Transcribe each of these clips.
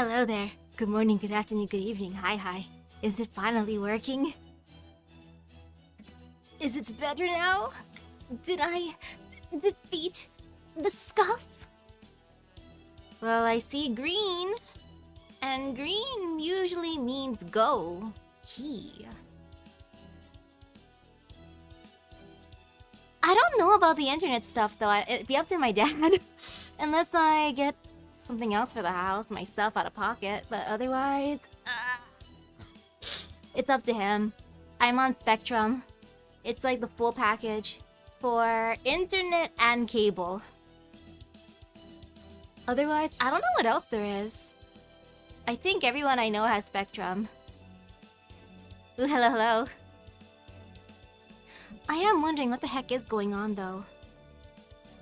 Hello there. Good morning, good afternoon, good evening. Hi. Is it finally working? Is it better now? Did I defeat the scuff? Well, I see green. And green usually means go. I don't know about the internet stuff though. It'd be up to my dad. Unless I get something else for the house, myself out of pocket. But otherwise, it's up to him. I'm on Spectrum. It's like the full package for internet and cable. Otherwise, I don't know what else there is. I think everyone I know has Spectrum. Ooh, hello. I am wondering what the heck is going on though.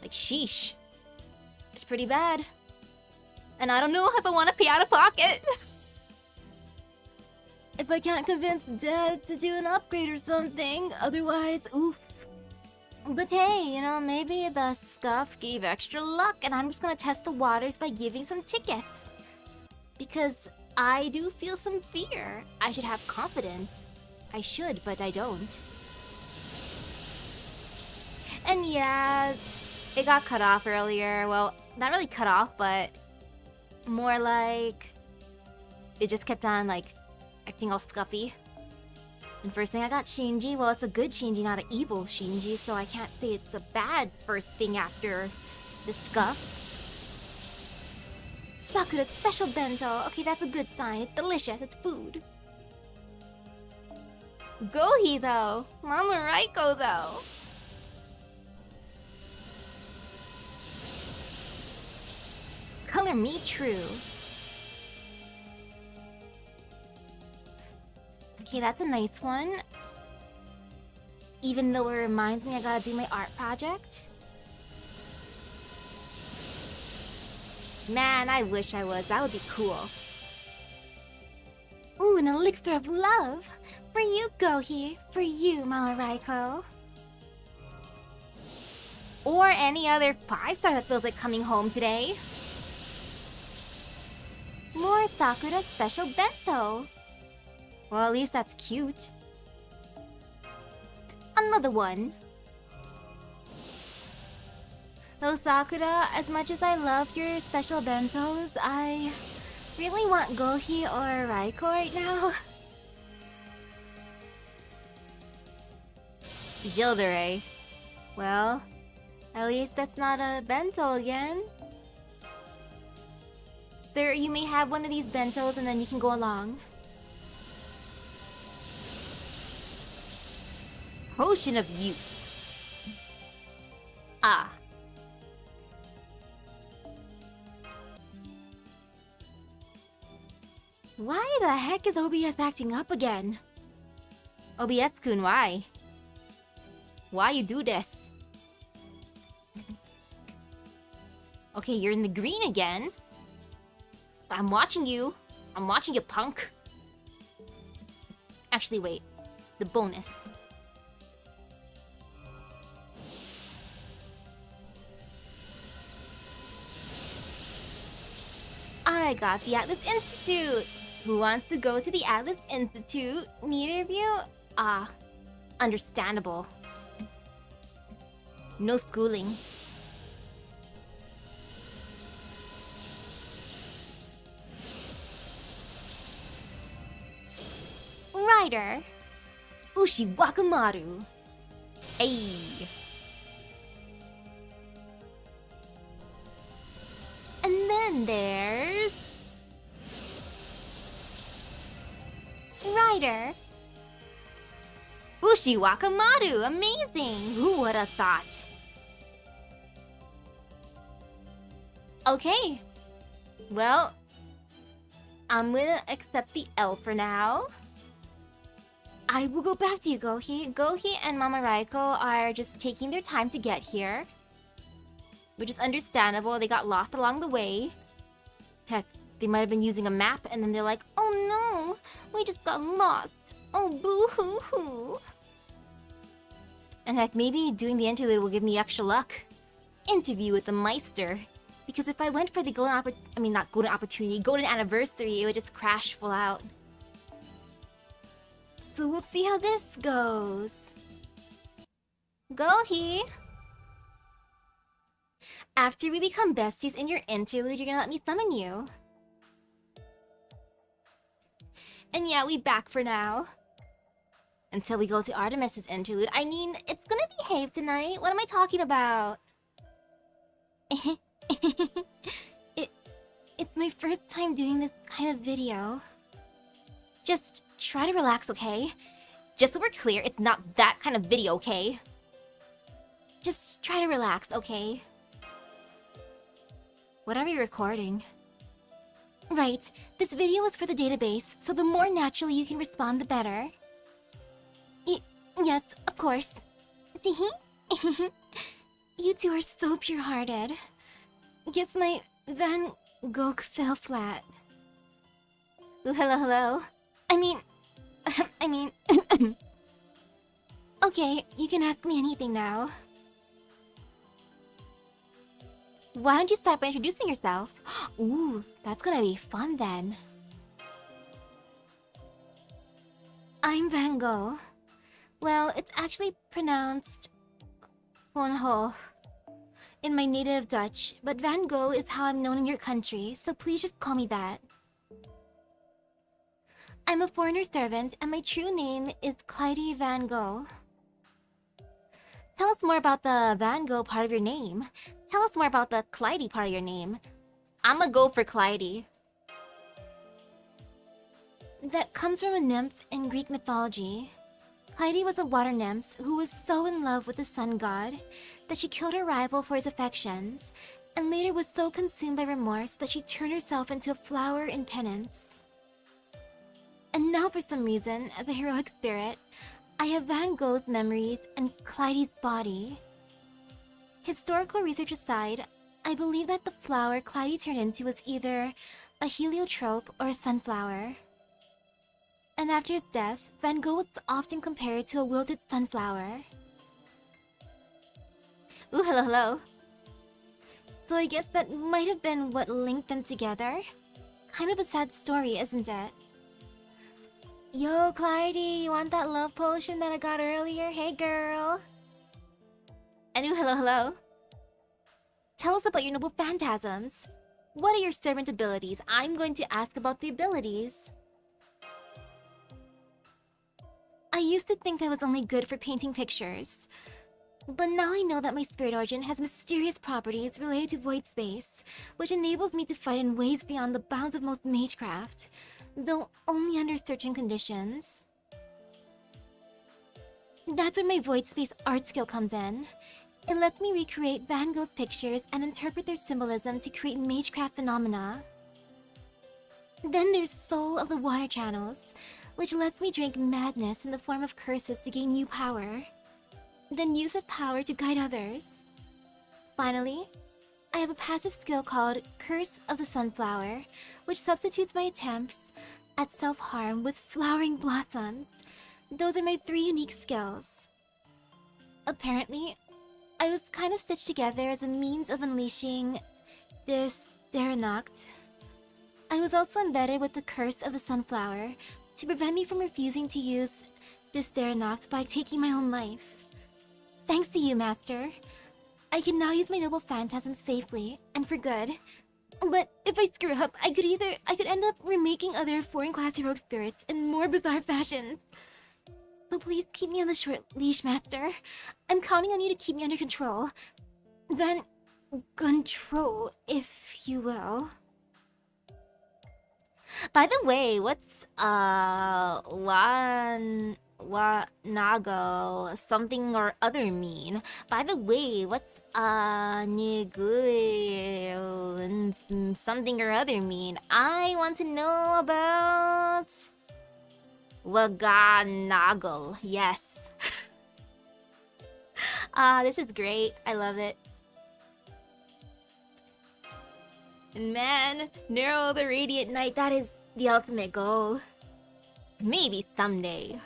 Like, sheesh. It's pretty bad. And I don't know if I want to pay out of pocket. If I can't convince Dad to do an upgrade or something, otherwise, oof. But hey, you know, maybe the scuff gave extra luck and I'm just gonna test the waters by giving some tickets. Because I do feel some fear. I should have confidence. I should, but I don't. And yeah, it got cut off earlier. Well, not really cut off, but more like it just kept on like acting all scuffy. And first thing I got Shinji. Well, it's a good Shinji, not an evil Shinji, so I can't say it's a bad first thing after the scuff. Sakura's special bento. Okay, that's a good sign. It's delicious. It's food. Gohi though. Mama Raiko though. Color me true. Okay, that's a nice one. Even though it reminds me I gotta do my art project. Man, I wish I was. That would be cool. Ooh, an elixir of love. For you, Gohi. For you, Mama Raiko. Or any other 5-star that feels like coming home today. More Sakura special bento. Well, at least that's cute. Another one. Though Sakura, as much as I love your special bentos, I really want Gohi or Raiko right now. Gildere. Well, at least that's not a bento again. Sir, you may have one of these bentos and then you can go along. Potion of youth. Ah. Why the heck is OBS acting up again? OBS-kun, why? Why you do this? Okay, you're in the green again. I'm watching you. I'm watching you, punk. Actually, wait. The bonus. I got the Atlas Institute. Who wants to go to the Atlas Institute? Neither of you? Ah, understandable. No schooling. Rider. Ushi Wakamaru. Ayy. And then there's... Rider. Ushi Wakamaru. Amazing. Who would have thought? Okay. Well, I'm gonna accept the L for now. I will go back to you, Gohi. Gohi and Mama Raiko are just taking their time to get here. Which is understandable. They got lost along the way. Heck, they might have been using a map and then they're like, oh no, we just got lost. Oh, boo-hoo-hoo. And heck, maybe doing the interlude will give me extra luck. Interview with the Meister. Because if I went for the golden anniversary, it would just crash full out. So we'll see how this goes. Go-hee! After we become besties in your interlude, you're gonna let me summon you. And yeah, we back for now. Until we go to Artemis's interlude. I mean, it's gonna behave tonight. What am I talking about? It's my first time doing this kind of video. Just try to relax, okay? Just so we're clear, it's not that kind of video, okay? Just try to relax, okay? What are we recording? Right, this video is for the database, so the more naturally you can respond, the better. Yes, of course. You two are so pure-hearted. Guess my Van Gogh fell flat. Ooh, hello. I mean... Okay, you can ask me anything now. Why don't you start by introducing yourself? Ooh, that's gonna be fun then. I'm Van Gogh. Well, it's actually pronounced Van Gogh in my native Dutch, but Van Gogh is how I'm known in your country, so please just call me that. I'm a foreigner servant, and my true name is Clyde Van Gogh. Tell us more about the Van Gogh part of your name. Tell us more about the Clyde part of your name. I'ma go for Clyde. That comes from a nymph in Greek mythology. Clyde was a water nymph who was so in love with the sun god that she killed her rival for his affections, and later was so consumed by remorse that she turned herself into a flower in penance. And now for some reason, as a heroic spirit, I have Van Gogh's memories and Clyde's body. Historical research aside, I believe that the flower Clyde turned into was either a heliotrope or a sunflower. And after his death, Van Gogh was often compared to a wilted sunflower. Ooh, hello. So I guess that might have been what linked them together? Kind of a sad story, isn't it? Yo, Clyde, you want that love potion that I got earlier? Hey, girl. And ooh, hello. Tell us about your noble phantasms. What are your servant abilities? I'm going to ask about the abilities. I used to think I was only good for painting pictures. But now I know that my spirit origin has mysterious properties related to void space, which enables me to fight in ways beyond the bounds of most magecraft, though only under certain conditions. That's where my void space art skill comes in. It lets me recreate Van Gogh's pictures and interpret their symbolism to create magecraft phenomena. Then there's Soul of the Water Channels, which lets me drink madness in the form of curses to gain new power, then use that power to guide others. Finally, I have a passive skill called Curse of the Sunflower, which substitutes my attempts at self-harm with flowering blossoms. Those are my 3 unique skills. Apparently, I was kind of stitched together as a means of unleashing Deranacht. I was also embedded with the Curse of the Sunflower to prevent me from refusing to use Deranacht by taking my own life. Thanks to you, Master. I can now use my noble phantasm safely, and for good. But if I screw up, I could end up remaking other foreign-class heroic spirits in more bizarre fashions. So please keep me on the short leash, Master. I'm counting on you to keep me under control. Then, control, if you will. By the way, what's Nago something or other mean? By the way, what's Nigul something or other mean? I want to know about Waganagel. Yes. This is great. I love it. And man, narrow the radiant night, that is the ultimate goal. Maybe someday.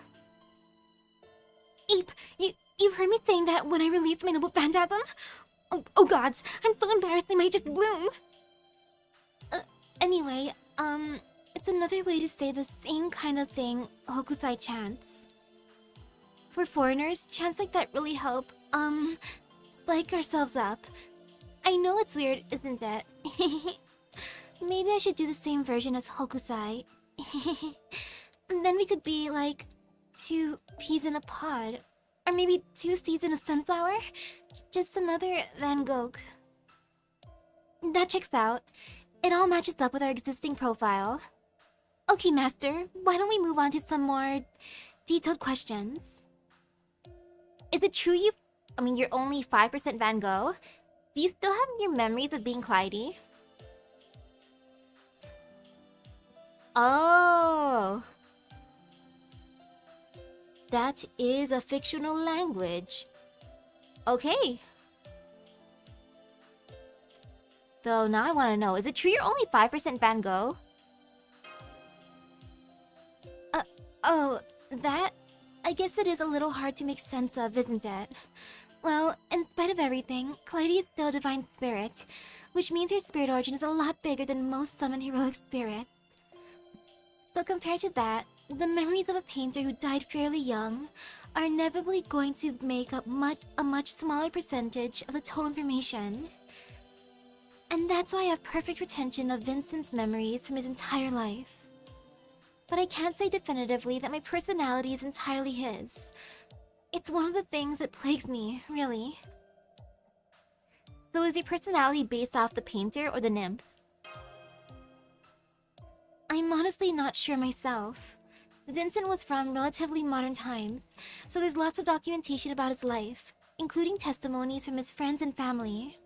Eep, you heard me saying that when I released my noble phantasm? Oh gods, I'm so embarrassed I might just bloom. Anyway, it's another way to say the same kind of thing Hokusai chants. For foreigners, chants like that really help, psych ourselves up. I know it's weird, isn't it? Maybe I should do the same version as Hokusai. And then we could be like 2 peas in a pod. Or maybe 2 seeds in a sunflower? Just another Van Gogh. That checks out. It all matches up with our existing profile. Okay, Master, why don't we move on to some more detailed questions? Is it true you're only 5% Van Gogh? Do you still have your memories of being Clyde? Oh. That is a fictional language. Okay. Though now I want to know, is it true you're only 5% Van Gogh? Oh, that? I guess it is a little hard to make sense of, isn't it? Well, in spite of everything, Clyde is still a divine spirit, which means her spirit origin is a lot bigger than most summoned heroic spirits. So compared to that, the memories of a painter who died fairly young are inevitably going to make up a much smaller percentage of the total information. And that's why I have perfect retention of Vincent's memories from his entire life. But I can't say definitively that my personality is entirely his. It's one of the things that plagues me, really. So is your personality based off the painter or the nymph? I'm honestly not sure myself. Vincent was from relatively modern times, so there's lots of documentation about his life, including testimonies from his friends and family.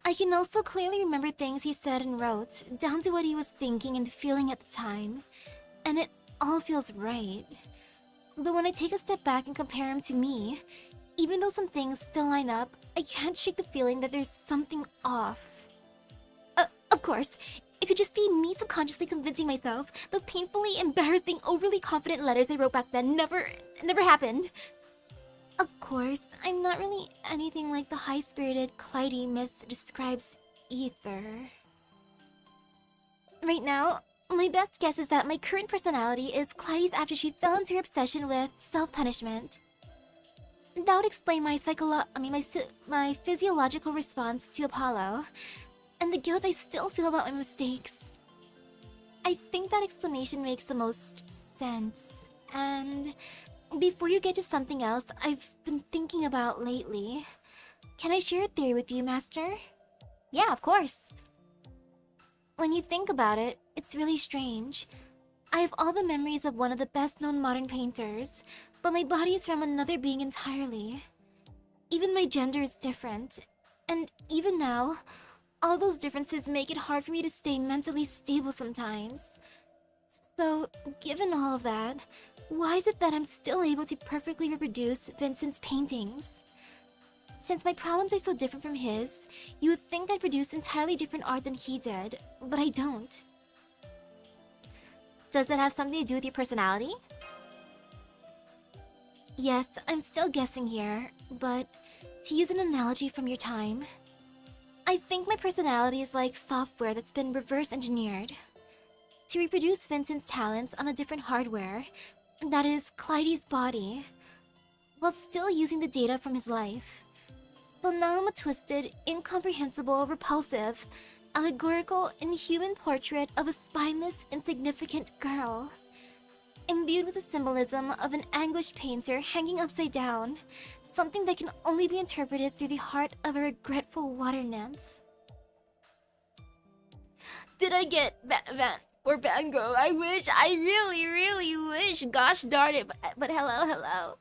I can also clearly remember things he said and wrote, down to what he was thinking and feeling at the time, and it all feels right. But when I take a step back and compare him to me, even though some things still line up, I can't shake the feeling that there's something off. Of course, it could just be me subconsciously convincing myself those painfully embarrassing, overly confident letters I wrote back then never happened. Of course, I'm not really anything like the high-spirited Clyde myth describes either. Right now, my best guess is that my current personality is Clyde's after she fell into her obsession with self-punishment. That would explain my my physiological response to Apollo, and the guilt I still feel about my mistakes. I think that explanation makes the most sense, and before you get to something else I've been thinking about lately, can I share a theory with you, Master? Yeah, of course. When you think about it, it's really strange. I have all the memories of one of the best-known modern painters, but my body is from another being entirely. Even my gender is different, and even now, all those differences make it hard for me to stay mentally stable sometimes. So, given all of that, why is it that I'm still able to perfectly reproduce Vincent's paintings? Since my problems are so different from his, you would think I'd produce entirely different art than he did, but I don't. Does that have something to do with your personality? Yes, I'm still guessing here, but to use an analogy from your time, I think my personality is like software that's been reverse engineered to reproduce Vincent's talents on a different hardware, that is, Clyde's body, while still using the data from his life. So now I'm a twisted, incomprehensible, repulsive, allegorical, inhuman portrait of a spineless, insignificant girl, imbued with the symbolism of an anguished painter hanging upside down, something that can only be interpreted through the heart of a regretful water nymph. Did I get Van Gogh? I really wish, gosh darn it, but hello.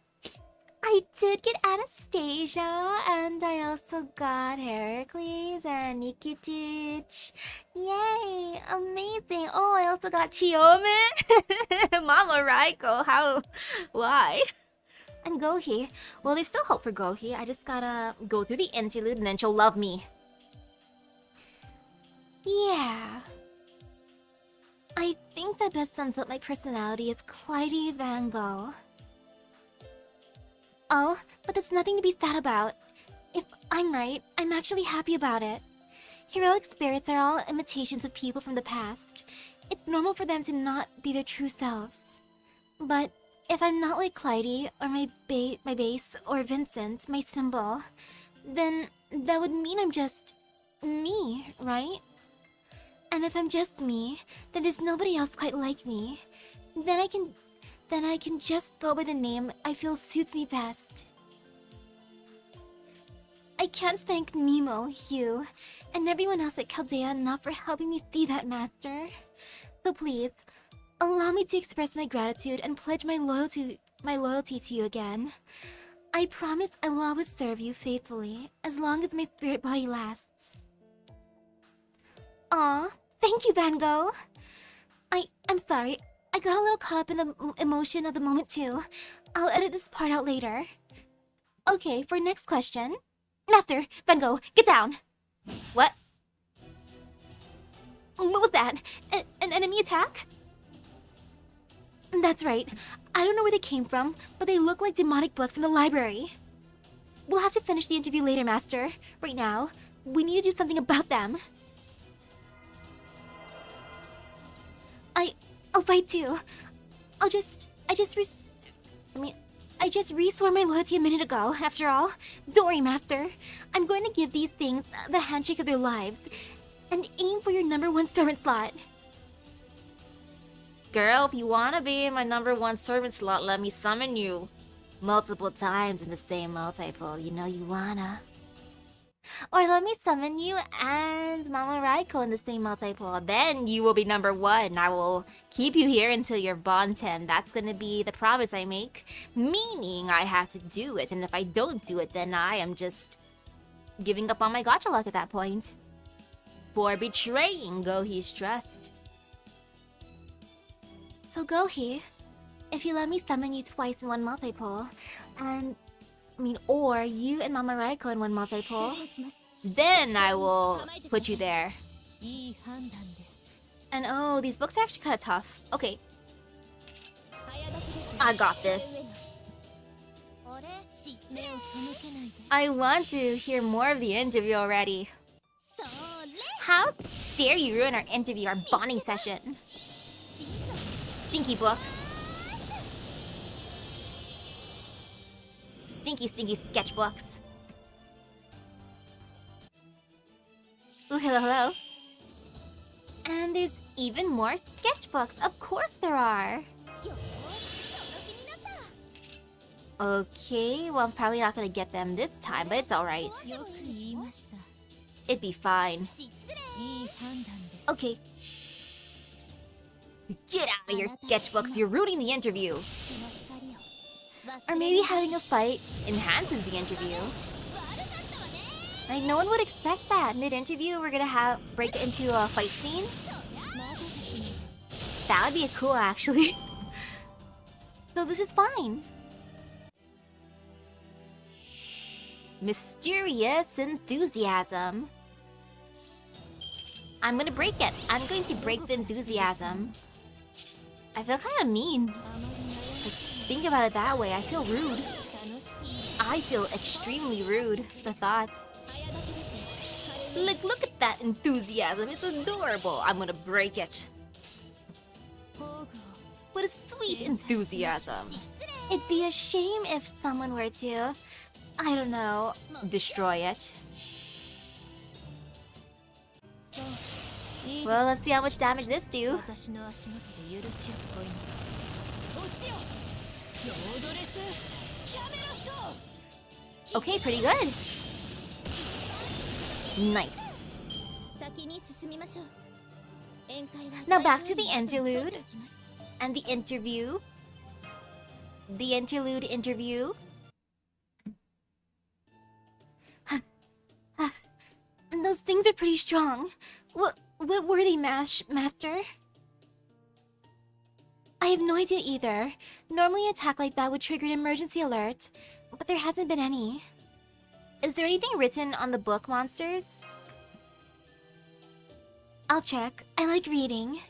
I did get Anastasia, and I also got Heracles and Nikitich. Yay, amazing. Oh, I also got Chiyomen, Mama Raiko, why? And Gohi. Well, there's still hope for Gohi. I just gotta go through the interlude and then she'll love me. Yeah. I think that best sums up my personality as Clyde Van Gogh. Oh, but that's nothing to be sad about. I'm right. I'm actually happy about it. Heroic spirits are all imitations of people from the past. It's normal for them to not be their true selves. But if I'm not like Clyde, or my base, or Vincent, my symbol, then that would mean I'm just me, right? And if I'm just me, then there's nobody else quite like me. Then I can just go by the name I feel suits me best. I can't thank Mimo, Hugh, and everyone else at Chaldea enough for helping me see that, Master. So please, allow me to express my gratitude and pledge my loyalty to you again. I promise I will always serve you faithfully, as long as my spirit body lasts. Aw, thank you, Van Gogh! I'm sorry, I got a little caught up in the emotion of the moment too. I'll edit this part out later. Okay, for next question. Master, Van Gogh, get down! What? What was that? An enemy attack? That's right. I don't know where they came from, but they look like demonic books in the library. We'll have to finish the interview later, Master. Right now, we need to do something about them. I'll fight too. I just re-swore my loyalty a minute ago, after all. Don't worry, Master. I'm going to give these things the handshake of their lives, and aim for your #1 servant slot. Girl, if you wanna be in my #1 servant slot, let me summon you. Multiple times in the same multiple, you know you wanna. Or let me summon you and Mama Raiko in the same multiple. Then you will be #1. I will keep you here until you're Bond 10. That's gonna be the promise I make. Meaning I have to do it, and if I don't do it, then I am just giving up on my gacha luck at that point. For betraying Gohi's trust. So Gohi, if you let me summon you twice in one multiple, or you and Mama Raiko in one multiple, then I will put you there. And oh, these books are actually kind of tough. Okay. I got this. I want to hear more of the interview already. How dare you ruin our interview, our bonding session? Stinky books. Stinky sketchbooks. Ooh, hello. And there's even more sketchbooks. Of course there are. Okay, well I'm probably not gonna get them this time, but it's alright. It'd be fine. Okay. Get out of your sketchbooks, you're ruining the interview. Or maybe having a fight enhances the interview. Like, no one would expect that. Mid-interview, we're gonna break into a fight scene. That would be cool, actually. So this is fine. Mysterious enthusiasm. I'm gonna break it. I'm going to break the enthusiasm. I feel kind of mean. Like, think about it that way. I feel rude. I feel extremely rude. The thought. Like, look at that enthusiasm. It's adorable. I'm gonna break it. What a sweet enthusiasm. It'd be a shame if someone were to, I don't know, destroy it. Well, let's see how much damage this do. Okay, pretty good. Nice. Now back to the interlude. And the interview. The interlude interview. Those things are pretty strong. What were they, Master? I have no idea either. Normally an attack like that would trigger an emergency alert, but there hasn't been any. Is there anything written on the book, monsters? I'll check. I like reading.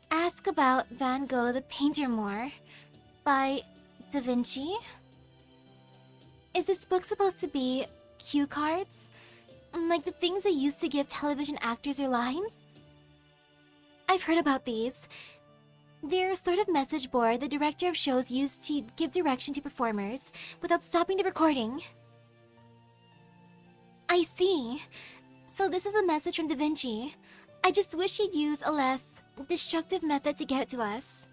Ask about Van Gogh the Painter more. By Da Vinci? Is this book supposed to be cue cards? Like the things they used to give television actors their lines? I've heard about these. They're a sort of message board the director of shows used to give direction to performers without stopping the recording. I see. So this is a message from Da Vinci. I just wish he'd use a less destructive method to get it to us.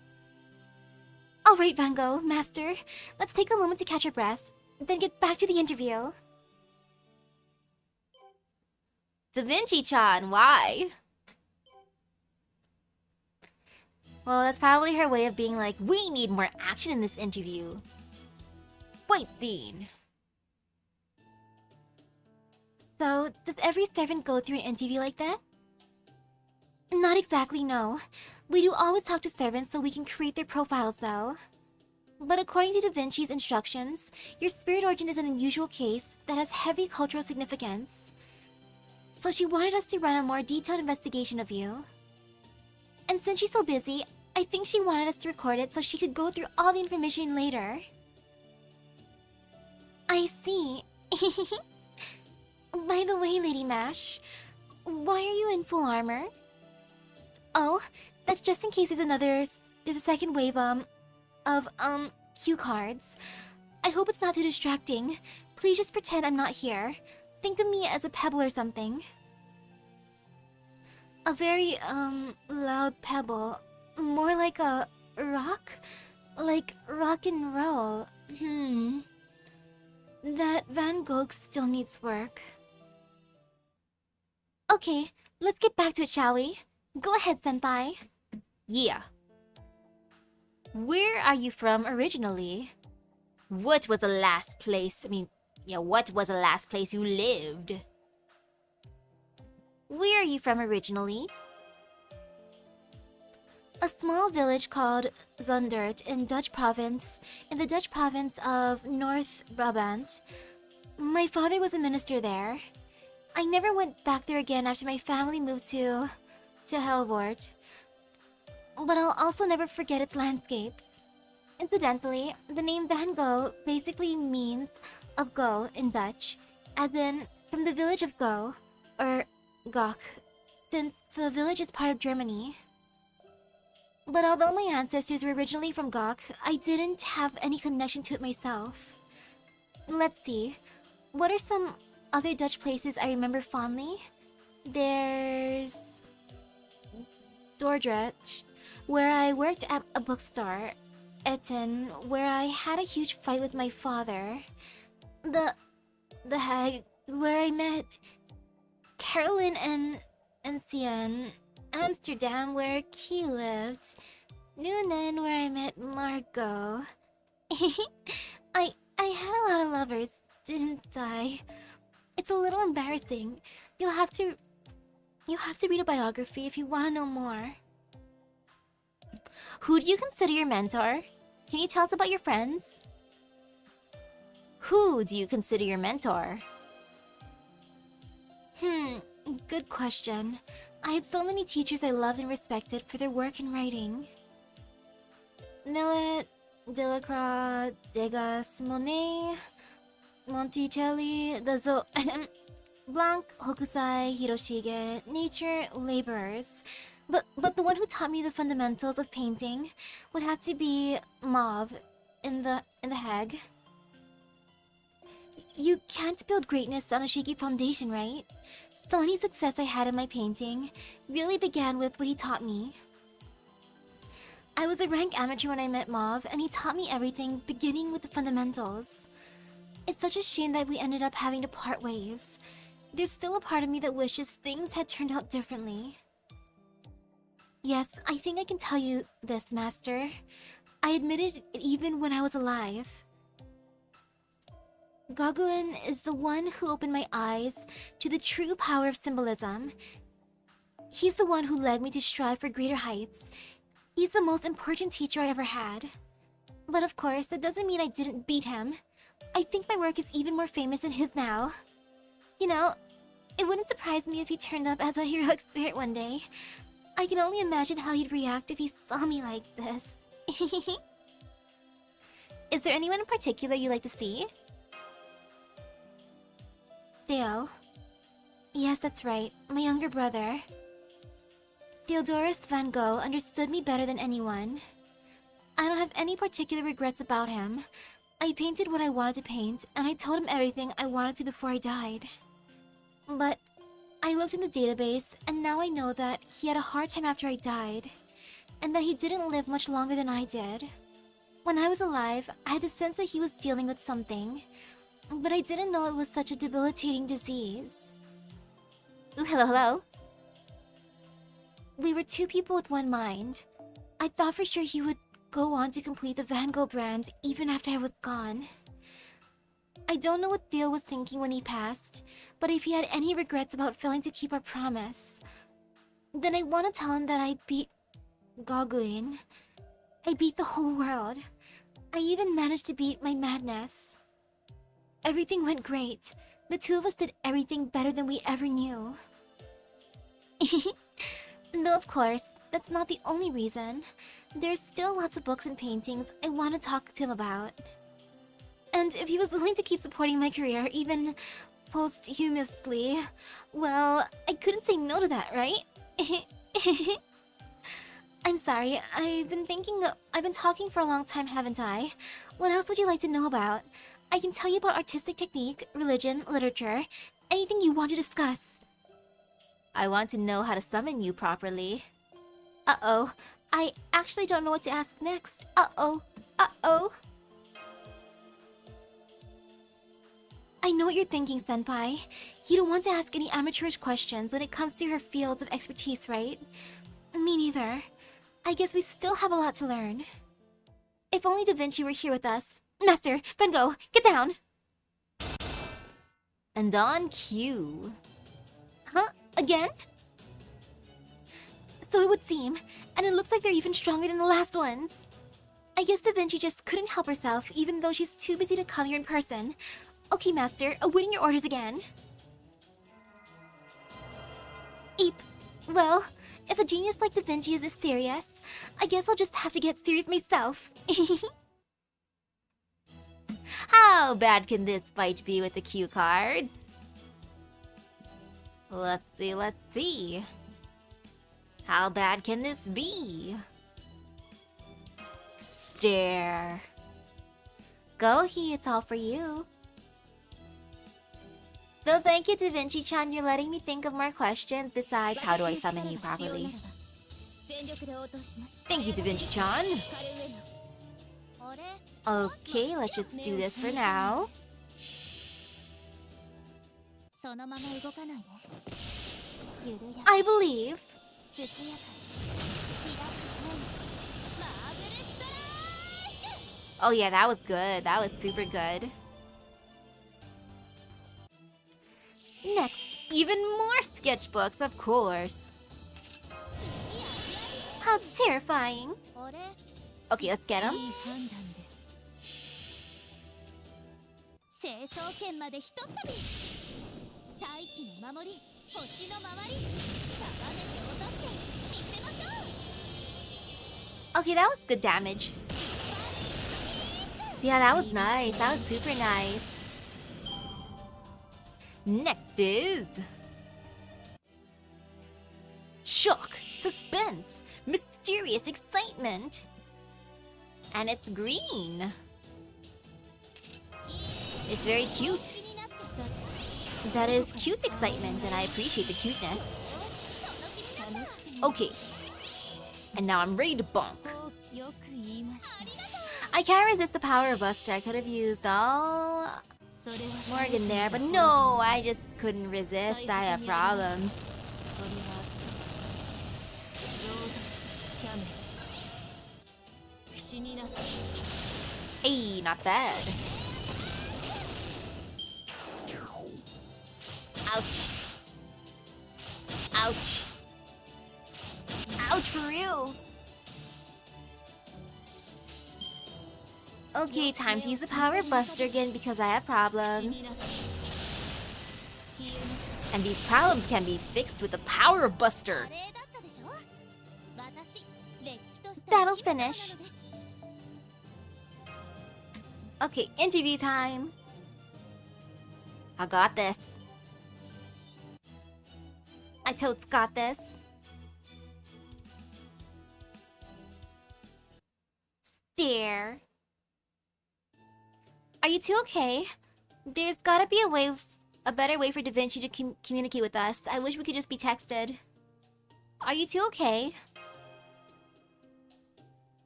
Alright, Van Gogh, Master. Let's take a moment to catch our breath, then get back to the interview. Da Vinci-chan, why? Well, that's probably her way of being like, we need more action in this interview. Fight scene. So, does every servant go through an interview like this? Not exactly, no. We do always talk to servants so we can create their profiles, though. But according to Da Vinci's instructions, your spirit origin is an unusual case that has heavy cultural significance. So she wanted us to run a more detailed investigation of you. And since she's so busy, I think she wanted us to record it so she could go through all the information later. I see. By the way, Lady Mash, why are you in full armor? Oh, that's just in case there's a second wave, of cue cards. I hope it's not too distracting. Please just pretend I'm not here. Think of me as a pebble or something. A very, loud pebble. More like a rock? Like rock and roll. That Van Gogh still needs work. Okay, let's get back to it, shall we? Go ahead, Senpai. Yeah. Where are you from originally? What was the last place you lived? Where are you from originally? A small village called Zundert in the Dutch province of North Brabant. My father was a minister there. I never went back there again after my family moved to Helvoort. But I'll also never forget its landscapes. Incidentally, the name Van Gogh basically means of go in Dutch, as in from the village of Go, or Gok, since the village is part of Germany. But although my ancestors were originally from Gok, I didn't have any connection to it myself. Let's see, what are some other Dutch places I remember fondly? There's Dordrecht, where I worked at a bookstore. Etten, where I had a huge fight with my father. The Hague, where I met Carolyn and Cian. Amsterdam, where Key lived. Noonan, where I met Margot. I had a lot of lovers, didn't I? It's a little embarrassing. You'll have to read a biography if you want to know more. Who do you consider your mentor? Can you tell us about your friends? Who do you consider your mentor? Good question. I had so many teachers I loved and respected for their work in writing. Millet, Delacroix, Degas, Monet, Monticelli, Blanc, Hokusai, Hiroshige, nature, laborers. But the one who taught me the fundamentals of painting would have to be Mauve in the Hague. You can't build greatness on a shaky foundation, right? So any success I had in my painting really began with what he taught me. I was a rank amateur when I met Mauve, and he taught me everything, beginning with the fundamentals. It's such a shame that we ended up having to part ways. There's still a part of me that wishes things had turned out differently. Yes, I think I can tell you this, Master. I admitted it even when I was alive. Gauguin is the one who opened my eyes to the true power of symbolism. He's the one who led me to strive for greater heights. He's the most important teacher I ever had. But of course, that doesn't mean I didn't beat him. I think my work is even more famous than his now. You know, it wouldn't surprise me if he turned up as a heroic spirit one day. I can only imagine how he'd react if he saw me like this. Is there anyone in particular you'd like to see? Theo. Yes, that's right. My younger brother. Theodorus Van Gogh understood me better than anyone. I don't have any particular regrets about him. I painted what I wanted to paint, and I told him everything I wanted to before I died. But I looked in the database, and now I know that he had a hard time after I died, and that he didn't live much longer than I did. When I was alive, I had the sense that he was dealing with something, but I didn't know it was such a debilitating disease. Ooh, hello, hello. We were two people with one mind. I thought for sure he would go on to complete the Van Gogh brand even after I was gone. I don't know what Theo was thinking when he passed, but if he had any regrets about failing to keep our promise, then I want to tell him that I beat Gauguin. I beat the whole world. I even managed to beat my madness. Everything went great. The two of us did everything better than we ever knew. Though of course, that's not the only reason. There's still lots of books and paintings I want to talk to him about. And if he was willing to keep supporting my career, even posthumously, well, I couldn't say no to that, right? I'm sorry, I've been talking for a long time, haven't I? What else would you like to know about? I can tell you about artistic technique, religion, literature, anything you want to discuss. I want to know how to summon you properly. Uh-oh. I actually don't know what to ask next. Uh-oh. Uh-oh. I know what you're thinking, Senpai. You don't want to ask any amateurish questions when it comes to your fields of expertise, right? Me neither. I guess we still have a lot to learn. If only Da Vinci were here with us. Master, Van Gogh, get down! And on cue. Huh? Again? So it would seem, and it looks like they're even stronger than the last ones. I guess Da Vinci just couldn't help herself, even though she's too busy to come here in person. Okay, Master, awaiting your orders again. Eep. Well, if a genius like Da Vinci is this serious, I guess I'll just have to get serious myself. How bad can this fight be with the cue cards? Let's see, let's see. How bad can this be? Stare. Go, it's all for you. No, thank you, Da Vinci-chan. You're letting me think of more questions besides how do I summon you properly. Thank you, Da Vinci-chan. Okay, let's just do this for now. I believe. Oh yeah, that was good. That was super good. Next, even more sketchbooks, of course. How terrifying. Okay, let's get them. Okay, that was good damage. Yeah, that was nice. That was super nice. Next is... shock, suspense, mysterious excitement. And it's green. It's very cute. That is cute excitement, and I appreciate the cuteness. Okay. And now I'm ready to bonk. I can't resist the power buster. I could have used all Morgan there, but no, I just couldn't resist. I have problems. Hey, not bad. Ouch. Ouch. Ouch for reals. Okay, time to use the power buster again because I have problems. And these problems can be fixed with the power buster. That'll finish. Okay, interview time. I got this. I totes got this. Stare. Are you two okay? There's gotta be a better way for Da Vinci to communicate with us. I wish we could just be texted. Are you two okay?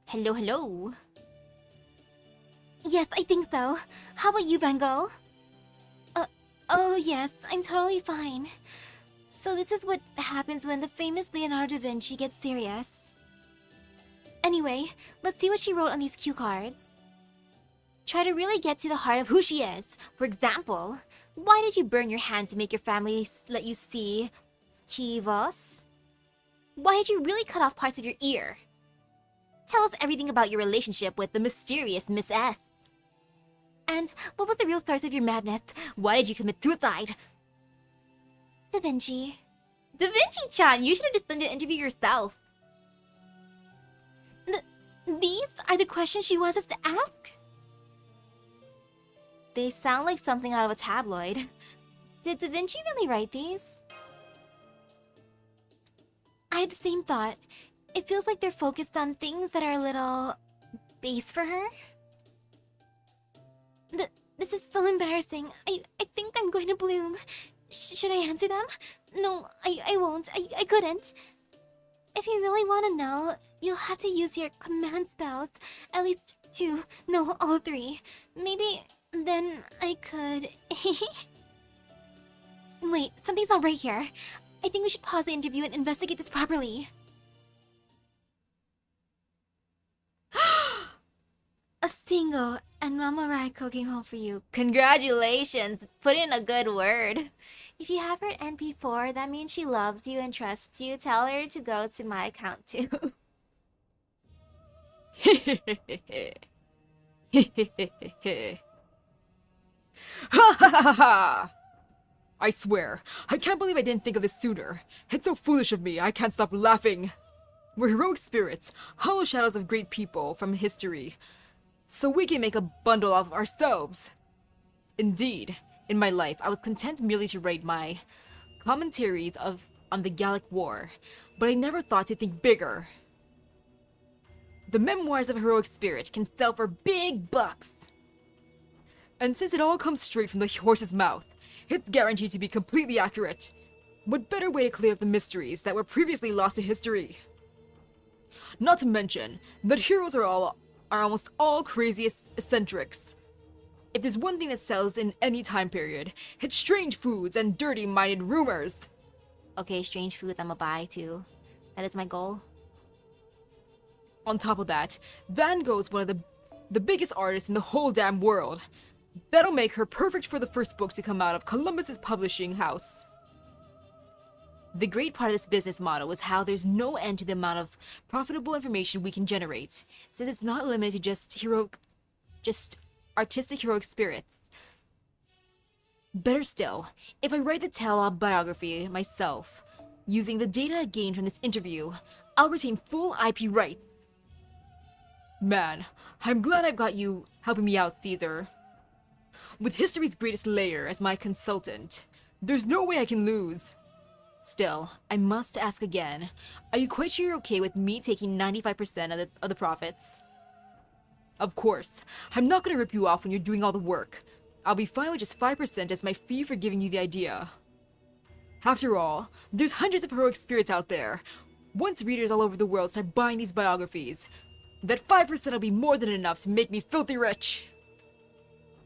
Hello, hello. Yes, I think so. How about you, Bengo? Oh yes, I'm totally fine. So this is what happens when the famous Leonardo da Vinci gets serious. Anyway, let's see what she wrote on these cue cards. Try to really get to the heart of who she is. For example, why did you burn your hand to make your family let you see Kivos? Why did you really cut off parts of your ear? Tell us everything about your relationship with the mysterious Miss S. And what was the real source of your madness? Why did you commit suicide? Da Vinci. Da Vinci-chan, you should have just done the interview yourself. These are the questions she wants us to ask? They sound like something out of a tabloid. Did Da Vinci really write these? I had the same thought. It feels like they're focused on things that are a little base for her. This is so embarrassing. I think I'm going to bloom. Should I answer them? No, I won't. I couldn't. If you really want to know, you'll have to use your command spells. At least 2. No, all 3. Maybe then I could... Wait, something's not right here. I think we should pause the interview and investigate this properly. A single and Mama Raiko came home for you. Congratulations! Put in a good word. If you have her at NP4, that means she loves you and trusts you. Tell her to go to my account too. Ha ha ha ha! I swear, I can't believe I didn't think of this sooner. It's so foolish of me, I can't stop laughing. We're heroic spirits, hollow shadows of great people from history. So we can make a bundle of ourselves. Indeed, in my life, I was content merely to write my commentaries on the Gallic War, but I never thought to think bigger. The memoirs of a heroic spirit can sell for big bucks. And since it all comes straight from the horse's mouth, it's guaranteed to be completely accurate. What better way to clear up the mysteries that were previously lost to history? Not to mention that heroes are almost all crazy eccentrics. If there's one thing that sells in any time period, it's strange foods and dirty-minded rumors. Okay, strange foods I'ma buy too. That is my goal. On top of that, Van Gogh's one of the biggest artists in the whole damn world. That'll make her perfect for the first book to come out of Columbus's publishing house. The great part of this business model is how there's no end to the amount of profitable information we can generate, since it's not limited to just artistic heroic spirits. Better still, if I write the tell-all biography myself, using the data I gained from this interview, I'll retain full IP rights. Man, I'm glad I've got you helping me out, Caesar. With history's greatest layer as my consultant, there's no way I can lose. Still, I must ask again, are you quite sure you're okay with me taking 95% of the profits? Of course, I'm not gonna rip you off when you're doing all the work. I'll be fine with just 5% as my fee for giving you the idea. After all, there's hundreds of heroic spirits out there. Once readers all over the world start buying these biographies, that 5% will be more than enough to make me filthy rich.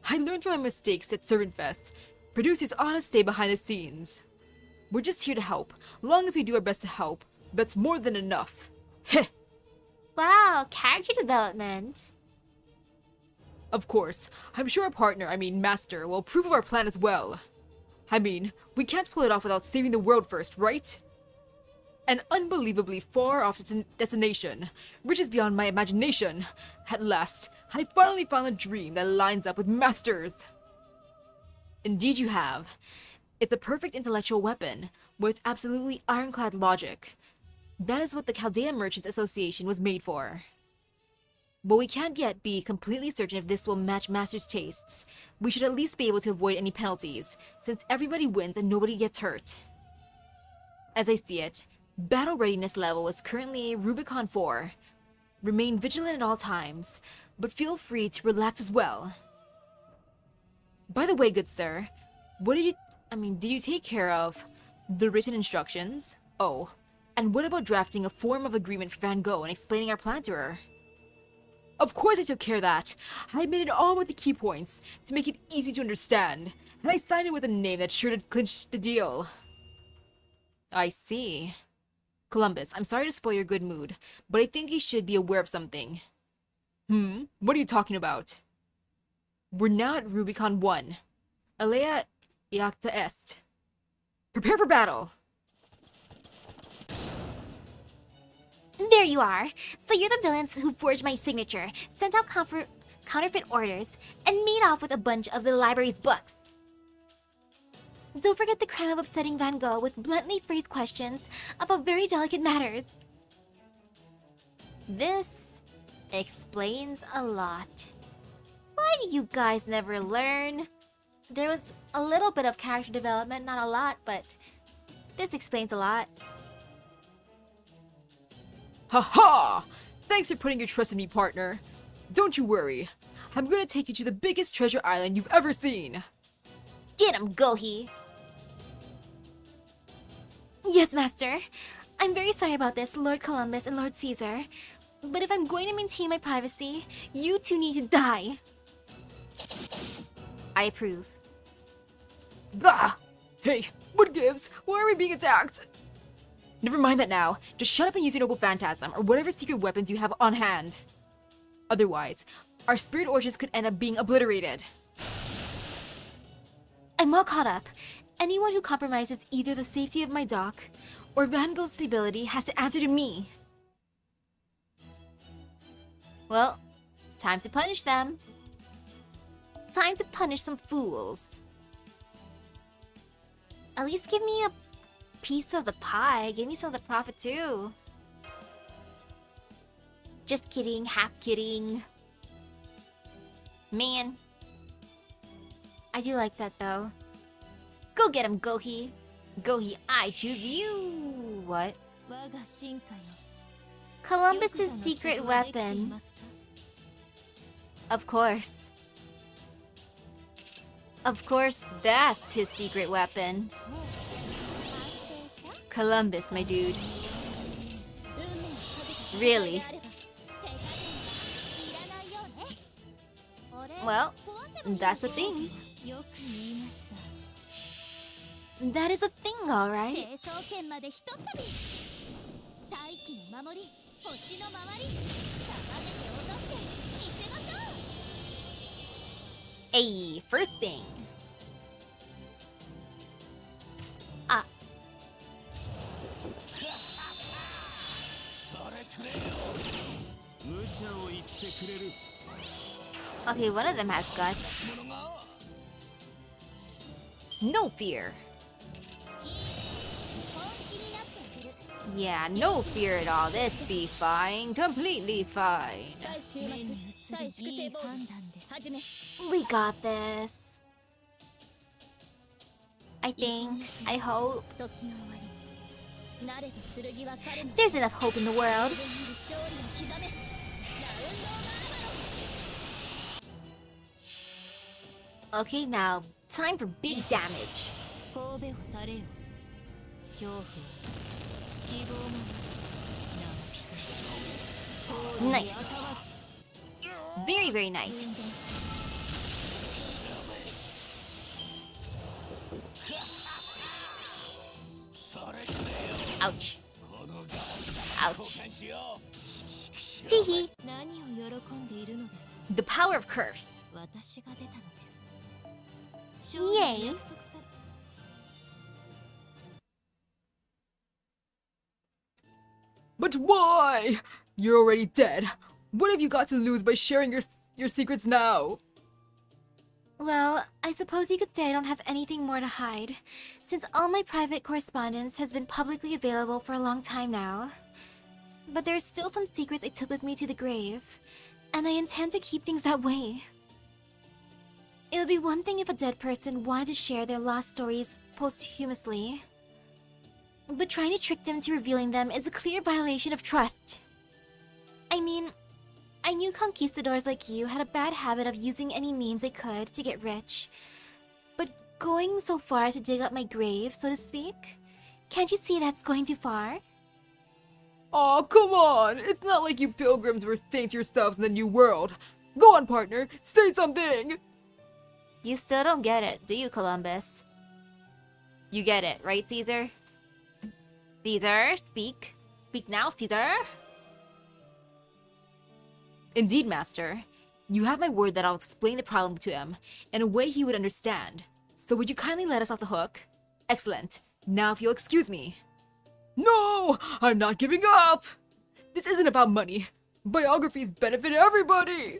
I learned from my mistakes at Servant Fest. Producers ought to stay behind the scenes. We're just here to help. Long as we do our best to help, that's more than enough. Heh! Wow, character development. Of course, I'm sure our partner, Master, will approve of our plan as well. We can't pull it off without saving the world first, right? An unbelievably far-off destination, riches beyond my imagination. At last, I finally found a dream that lines up with Master's. Indeed you have. It's a perfect intellectual weapon, with absolutely ironclad logic. That is what the Chaldea Merchants Association was made for. But we can't yet be completely certain if this will match Master's tastes. We should at least be able to avoid any penalties, since everybody wins and nobody gets hurt. As I see it, battle readiness level is currently Rubicon 4. Remain vigilant at all times, but feel free to relax as well. By the way, good sir, did you take care of the written instructions? Oh, and what about drafting a form of agreement for Van Gogh and explaining our plan to her? Of course I took care of that. I made it all with the key points to make it easy to understand, and I signed it with a name that's sure to clinch the deal. I see. Columbus, I'm sorry to spoil your good mood, but I think you should be aware of something. What are you talking about? We're now at Rubicon 1. Alea iacta est. Prepare for battle! There you are. So you're the villains who forged my signature, sent out counterfeit orders, and made off with a bunch of the library's books. Don't forget the crime of upsetting Van Gogh with bluntly phrased questions about very delicate matters. This explains a lot. Why do you guys never learn? There was a little bit of character development, not a lot, but this explains a lot. Haha! Thanks for putting your trust in me, partner. Don't you worry. I'm gonna take you to the biggest treasure island you've ever seen. Get him, Gohi! Yes, Master. I'm very sorry about this, Lord Columbus and Lord Caesar. But if I'm going to maintain my privacy, you two need to die. I approve. Gah! Hey, what gives? Why are we being attacked? Never mind that now. Just shut up and use your noble phantasm or whatever secret weapons you have on hand. Otherwise, our spirit origins could end up being obliterated. I'm all caught up. Anyone who compromises either the safety of my dock or Van Gogh's stability has to answer to me. Well, time to punish them. Time to punish some fools. At least give me a piece of the pie. Give me some of the profit too. Just kidding, half kidding. Man. I do like that though. Go get him, Gohi. Gohi, I choose you. What? Columbus's secret weapon. Of course. Of course, that's his secret weapon. Columbus, my dude. Really? Well, that's a thing. That is a thing, alright. Hey, first thing. Ah. Okay, one of them has guts. No fear. Yeah, no fear at all. This be fine. Completely fine. We got this. I think. I hope. There's enough hope in the world. Okay, now, time for big damage. Nice. Very, very nice. Ouch. Ouch. Teehee. The power of curse. Yay. But why? You're already dead. What have you got to lose by sharing your secrets now? Well, I suppose you could say I don't have anything more to hide, since all my private correspondence has been publicly available for a long time now. But there's still some secrets I took with me to the grave, and I intend to keep things that way. It would be one thing if a dead person wanted to share their lost stories posthumously. but trying to trick them into revealing them is a clear violation of trust. I mean, I knew conquistadors like you had a bad habit of using any means they could to get rich. But going so far as to dig up my grave, so to speak? Can't you see that's going too far? Aw, come on! It's not like you pilgrims were saints yourselves in the New World. Go on, partner, say something! You still don't get it, do you, Columbus? You get it, right, Caesar? Caesar, speak. Speak now, Caesar. Indeed, Master. You have my word that I'll explain the problem to him in a way he would understand. So would you kindly let us off the hook? Excellent. Now if you'll excuse me. No! I'm not giving up! This isn't about money. Biographies benefit everybody!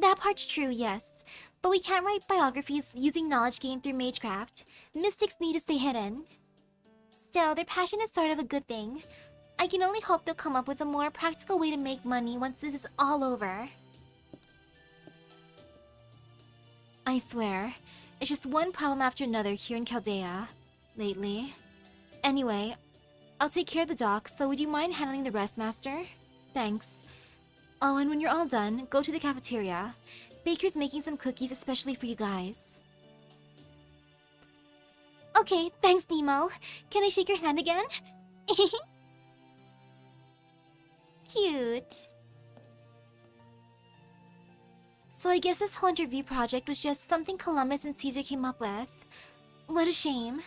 That part's true, yes. But we can't write biographies using knowledge gained through magecraft. Mystics need to stay hidden. Still, their passion is sort of a good thing. I can only hope they'll come up with a more practical way to make money once this is all over. I swear, it's just one problem after another here in Chaldea lately. Anyway, I'll take care of the docks, so would you mind handling the rest, Master? Thanks. Oh, and when you're all done, go to the cafeteria. Baker's making some cookies especially for you guys. Okay, thanks, Nemo. Can I shake your hand again? Cute. So I guess this whole interview project was just something Columbus and Caesar came up with. What a shame.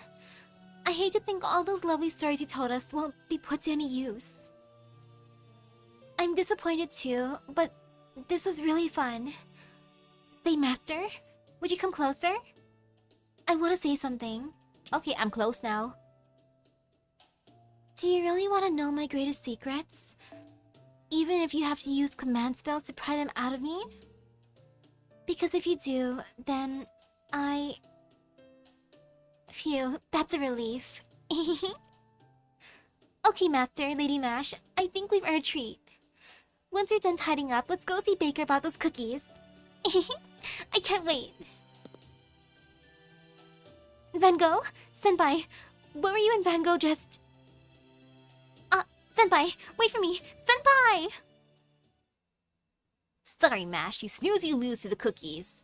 I hate to think all those lovely stories you told us won't be put to any use. I'm disappointed too, but this was really fun. Say, Master, would you come closer? I want to say something. Okay, I'm close now. Do you really want to know my greatest secrets? Even if you have to use command spells to pry them out of me? Because if you do, then Phew, that's a relief. Okay, Master, Lady Mash, I think we've earned a treat. Once you're done tidying up, let's go see Baker about those cookies. I can't wait. Van Gogh? Senpai, what were you and Van Gogh just... Senpai, wait for me! Senpai! Sorry, Mash, you snooze, you lose to the cookies.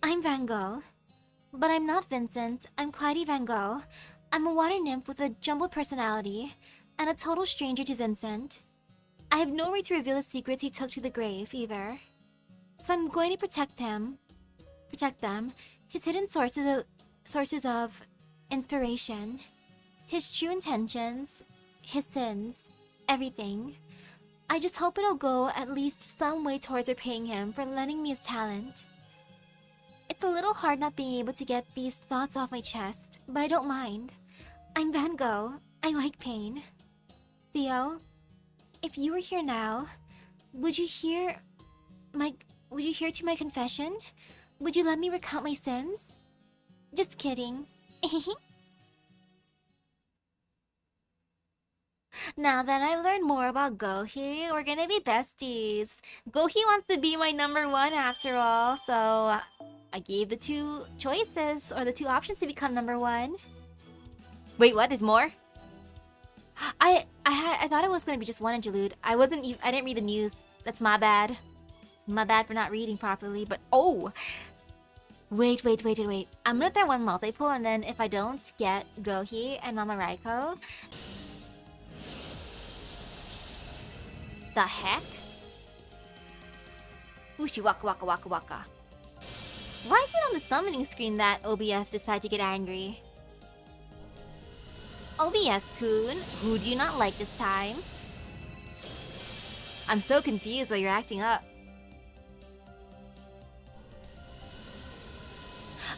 I'm Van Gogh. But I'm not Vincent, I'm Clyde Van Gogh. I'm a water nymph with a jumbled personality, and a total stranger to Vincent. I have no right to reveal the secrets he took to the grave, either. So I'm going to protect them, his hidden sources of inspiration, his true intentions, his sins, everything. I just hope it'll go at least some way towards repaying him for lending me his talent. It's a little hard not being able to get these thoughts off my chest, but I don't mind. I'm Van Gogh. I like pain. Theo, if you were here now, would you hear to my confession? Would you let me recount my sins? Just kidding. Now that I've learned more about Gohee, we're gonna be besties. Gohee wants to be my #1 after all, so I gave the two choices, or the two options to become #1. Wait, what? There's more? I thought it was gonna be just one interlude. I didn't read the news. That's my bad. My bad for not reading properly, but oh! Wait. I'm gonna throw one multi-pull, and then if I don't get Gohee and Mama Raiko... The heck? Ushi waka waka waka waka. Why is it on the summoning screen that OBS decided to get angry? OBS-kun, who do you not like this time? I'm so confused why you're acting up.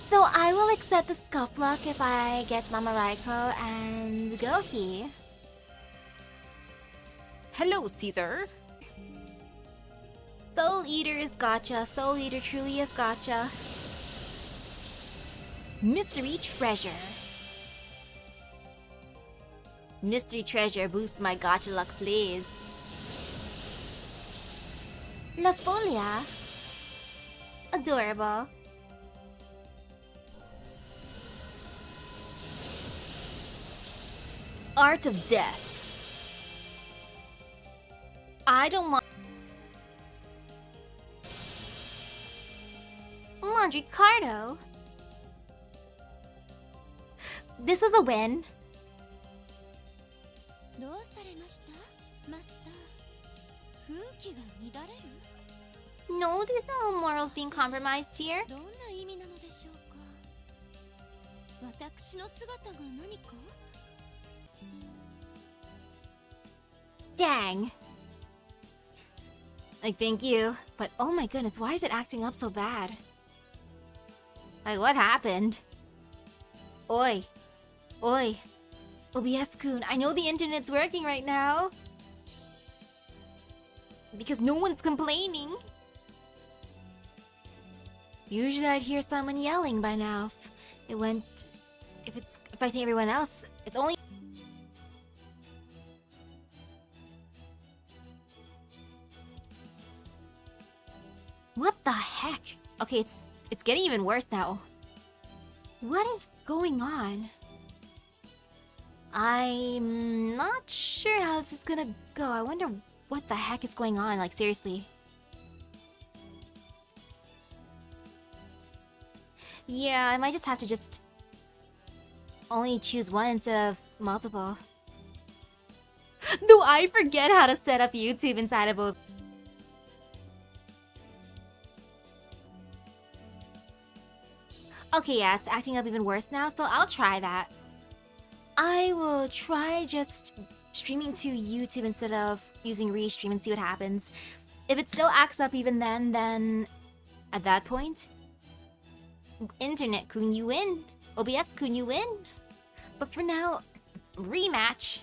So I will accept the scuffluck if I get Mama Raiko and Gohee. Hello, Caesar. Soul Eater is Gacha. Soul Eater truly is Gacha. Mystery Treasure. Mystery Treasure, boost my Gacha luck, please. La Folia. art of death. I don't want... Mondricardo? This was a win. どうされました、マスター。風紀が乱れる？ No, there's no morals being compromised here. どんな意味なのでしょうか。私の姿が何か？ Dang. Like, thank you. But oh my goodness, why is it acting up so bad? Like, what happened? Oi. Oi. OBS-kun, I know the internet's working right now. Because no one's complaining. Usually I'd hear someone yelling by now. If it's affecting everyone else, it's only... What the heck? Okay, it's getting even worse now. What is going on? I'm not sure how this is gonna go. I wonder what the heck is going on, like seriously. Yeah, I might just have to just only choose one instead of multiple. Do I forget how to set up YouTube inside of a... Okay, yeah, it's acting up even worse now, so I'll try that. I will try just streaming to YouTube instead of using Restream and see what happens. If it still acts up even then at that point, Internet-kun, you win. OBS-kun, you win. But for now, rematch.